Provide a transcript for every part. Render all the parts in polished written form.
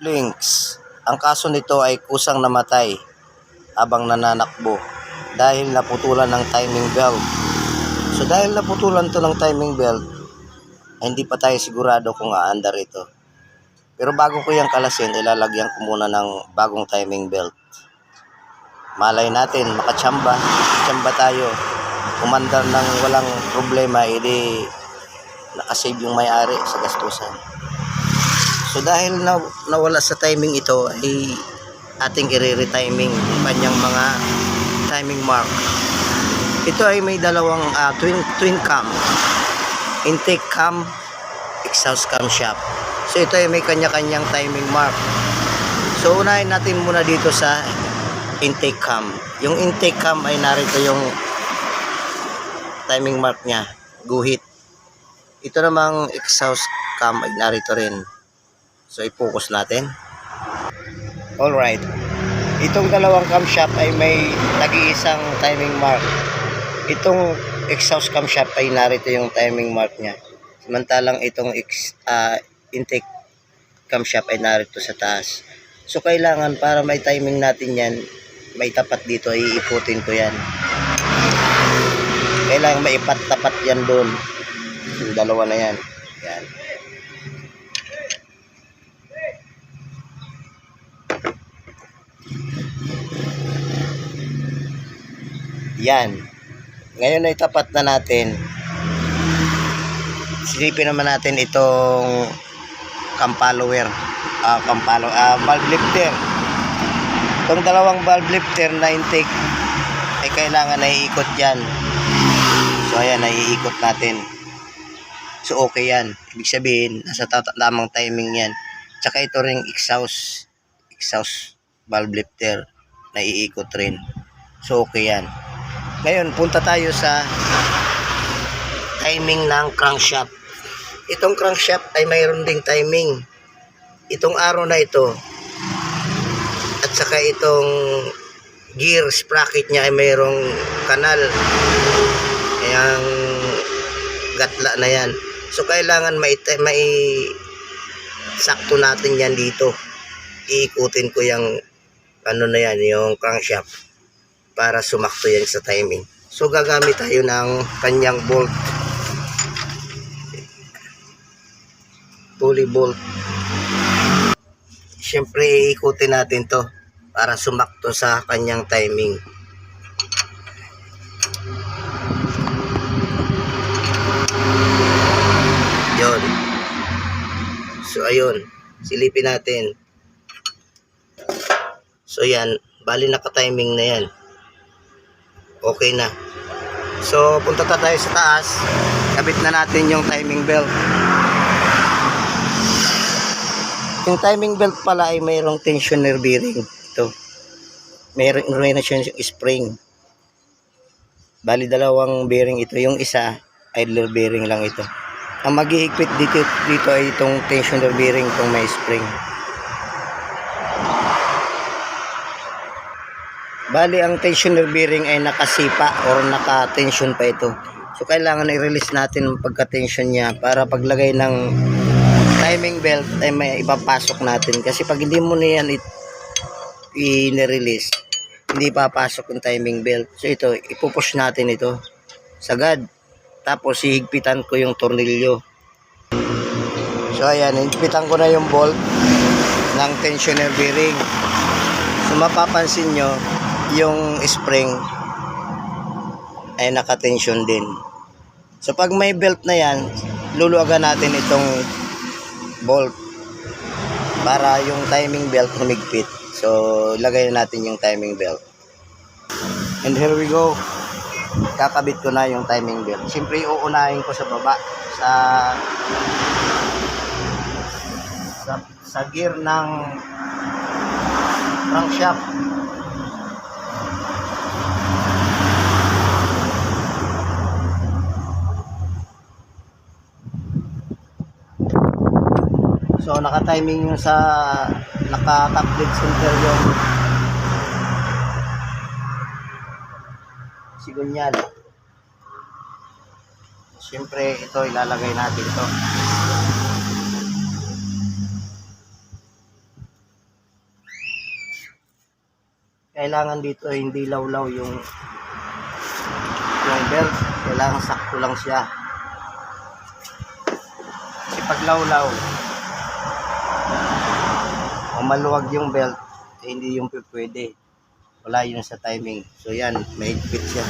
Links. Ang kaso nito ay kusang namatay habang nananakbo dahil naputulan ng timing belt. So dahil naputulan to ng timing belt, ay hindi pa tayo sigurado kung aandar ito. Pero bago ko yung kalasin, ilalagyan ko muna ng bagong timing belt. Malay natin, makachamba tayo. Umandar ng walang problema, edi nakasave yung may-ari sa gastusan. So dahil nawala sa timing ito, ay ating i-retiming yung kanyang mga timing mark. Ito ay may dalawang twin cam, intake cam, exhaust cam shaft. So ito ay may kanya-kanyang timing mark. So unahin natin muna dito sa intake cam. Yung intake cam ay narito yung timing mark niya, guhit. Ito namang exhaust cam ay narito rin. So i-focus natin. Alright. Itong dalawang camshaft ay may nag-iisang timing mark. Itong exhaust camshaft ay narito yung timing mark niya. Samantalang itong intake camshaft ay narito sa taas. So kailangan para may timing natin yan, may tapat dito, iikutin ko yan. Kailangan may ipat-tapat yan doon. Yung dalawa na yan. Yan. Yan. Ngayon ay tapat na natin. Silipin naman natin itong cam follower. Valve lifter. Itong dalawang valve lifter na intake ay kailangan na iikot yan. So ayan, naiikot natin. So okay yan. Ibig sabihin, nasa tamang timing yan. Tsaka ito ring exhaust valve lifter, naiikot rin. So okay yan. Ngayon, punta tayo sa timing ng crankshaft. Itong crankshaft ay mayroon ding timing. Itong arrow na ito at saka itong gear sprocket niya ay mayroong kanal. Kayang gatla na yan. So kailangan may sakto natin yan dito. Iikutin ko yung ano na yan, yung crankshaft para sumakto yan sa timing. So gagamit tayo ng kanyang bolt, pulley bolt. Siyempre iikutin natin to para sumakto sa kanyang timing. Yon. So ayun, silipin natin. So yan, bali naka-timing na yan. Okay na. So punta tayo sa taas. Kabit na natin yung timing belt. Yung timing belt pala ay mayroong tensioner bearing. Ito. Mayroong siyang spring. Bali dalawang bearing ito. Yung isa, idler bearing lang ito. Ang mag-iigpit dito ay itong tensioner bearing, itong may spring. Bali ang tensioner bearing ay nakasipa or naka-tension pa ito. So kailangan i-release natin ang pagka-tension niya para paglagay ng timing belt ay may ipapasok natin. Kasi pag hindi mo na yan i-release, hindi papasok yung timing belt. So ito, ipupush natin ito sagad. Tapos ihigpitan ko yung tornilyo. So ayan, higpitan ko na yung bolt ng tensioner bearing. So mapapansin nyo, yung spring ay naka-tension din. So pag may belt na yan, luluwagan natin itong bolt para yung timing belt humigpit. So ilagay natin yung timing belt. And here we go. Kakabit ko na yung timing belt. Siyempre uunahin ko sa baba sa gear ng crankshaft. So naka-timing yung sa naka-top dead center yung sigunyan. Siyempre ito ilalagay natin to. Kailangan dito hindi lawlaw yung belt. Kailangan sakto lang siya. Kasi pag lawlaw o maluwag yung belt, hindi yung pwede. Wala yun sa timing. So yan, mahigpit siya.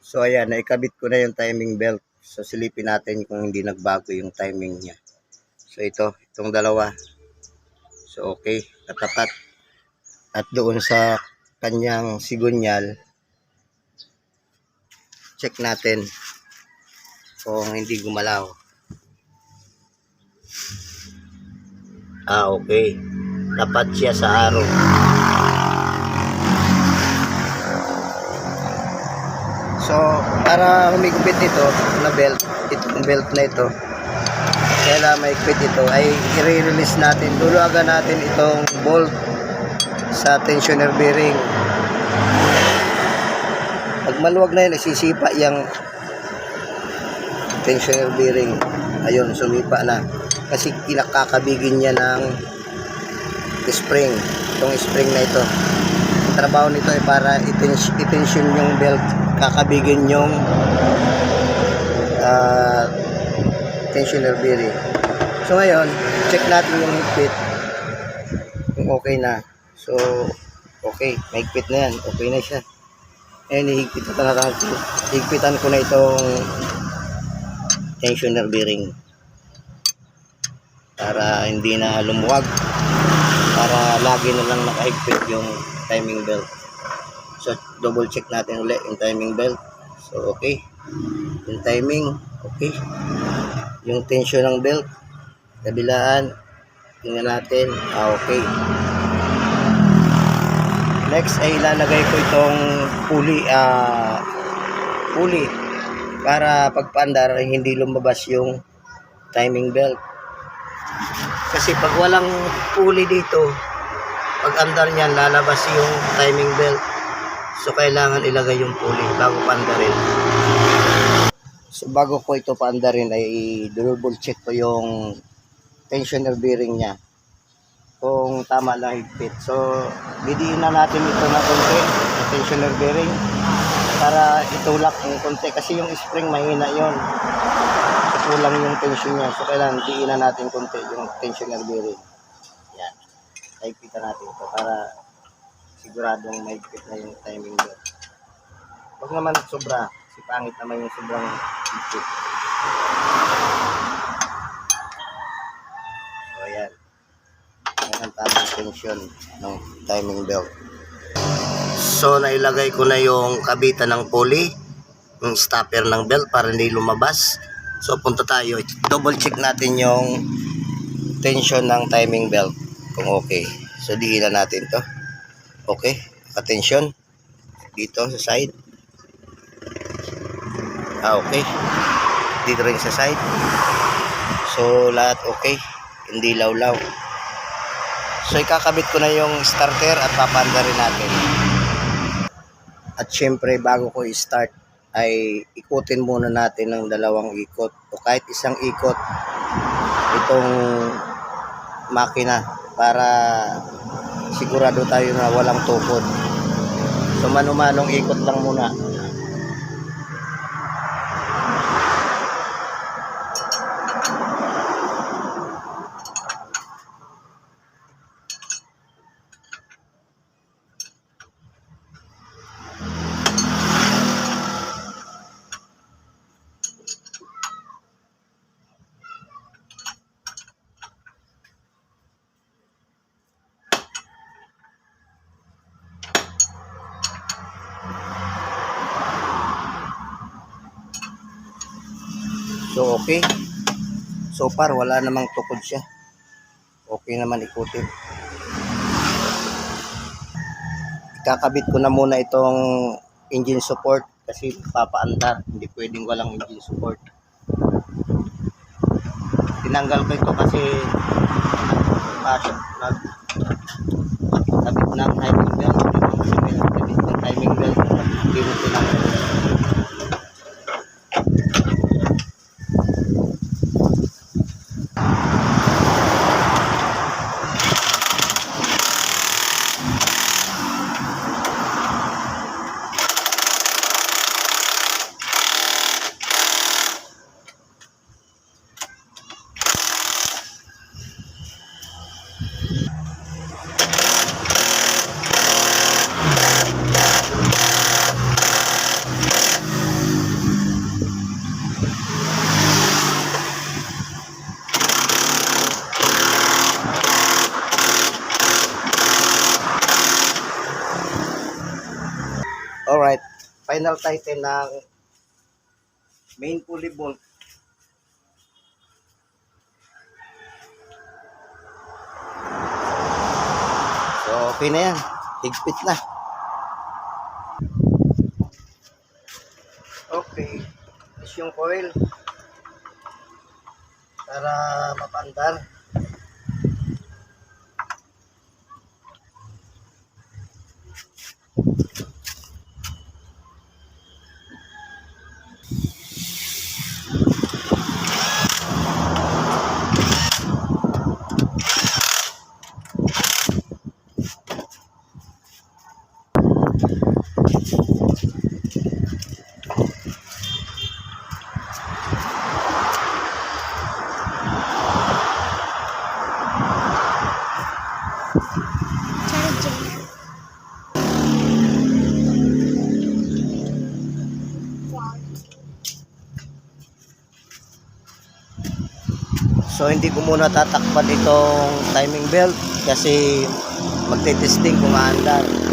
So ayan, naikabit ko na yung timing belt. So silipin natin kung hindi nagbago yung timing niya. So itong dalawa. So okay, katapat. At doon sa kanyang sigunyal, check natin kung hindi gumalaw. Okay. Tapat siya sa arrow. So, para humigpit ito na belt, itong belt na ito, kailangan maigpit ito, ay i-release natin. Duluagan natin itong bolt sa tensioner bearing. Pag maluwag na yun, isisipa yung tensioner bearing. Ayun, sumipa na. Kasi kinakakabigin niya ng spring. Itong spring na ito. Ang trabaho nito ay para i-tension yung belt. Kakabigin yung tensioner bearing. So ngayon, check natin yung higpit kung okay na. So okay, mahigpit na yan, okay na siya. Ngayon higpitan ko na itong tensioner bearing para hindi na lumuwag, para lagi na lang nakahigpit yung timing belt. So double check natin ulit yung timing belt. So okay, yung timing okay, yung tension ng belt kabilaan, tingnan natin, okay. Next ay ilalagay ko itong pulley para pagpaandar hindi lumabas yung timing belt. Kasi pag walang pulley dito, pag andar niyan lalabas yung timing belt. So kailangan ilagay yung pulley bago paandarin. So bago ko ito paandarin ay double check ko yung tensioner bearing niya kung tama lang higpit. So didiin na natin ito na konti, yung tensioner bearing, para itulak ng konti kasi yung spring mahina yon. So kulang yung tension niya. So kailangan diin na natin konti yung tensioner bearing. Yan. Higpitan natin ito para siguradong mahigpit na yung timing belt. Huwag naman sobra, kasi pangit naman yung sobrang higpit. So ayan. Ayan ang tamang tension ng timing belt. So nailagay ko na yung kabitan ng pulley, yung stopper ng belt para hindi lumabas. So punta tayo, double check natin yung tension ng timing belt kung okay. So diin na natin to. Okay, naka-tension dito sa side. Okay, dito rin sa side. So lahat okay, hindi lawlaw. So ikakabit ko na yung starter at papaandarin natin. At syempre bago ko i-start ay ikutin muna natin ng dalawang ikot o kahit isang ikot itong makina para sigurado tayo na walang tukod. So mano-manong ikot lang muna. So okay. So far wala namang tukod siya. Okay naman ikutin. Ikakabit ko na muna itong engine support kasi papaandar. Hindi pwedeng walang engine support. Tinanggal ko ito kasi nagkabit ng timing belt. Nagkabit ng timing belt. Hindi mo tinanggal. final tighten ng main pulley bolt. So, okay na yan. Higpit na. Okay. Is yung coil para mapandar. So hindi ko muna tatakpan itong timing belt kasi magte-testing kung aandar.